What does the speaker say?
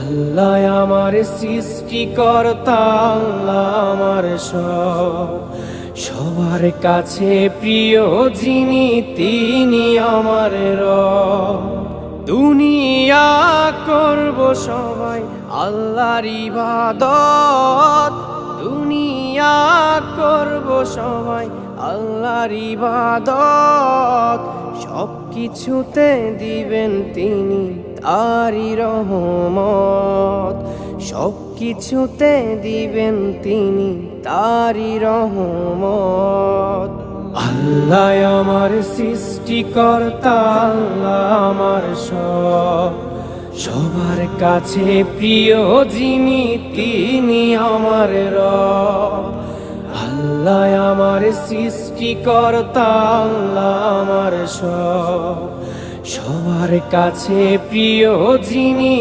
আল্লাহ আমার সৃষ্টিকর্তা, আল্লাহ আমার সবার কাছে প্রিয় যিনি তিনি আমার রব। দুনিয়া করব সবাই আল্লাহর ইবাদত, দুনিয়া করব সবাই আল্লাহর ইবাদত। সব কিছুতে দিবেন তিনি তারি রহমত, সব কিছুতে দিবেন তিনি তারি রহমত। আল্লাহ আমার সৃষ্টিকর্তা, আল্লাহ আমার সবার কাছে প্রিয় যিনি তিনি আমার রব। আল্লাহ আমার সৃষ্টিকর্তা, আল্লাহ আমার সবার কাছে প্রিয় যিনি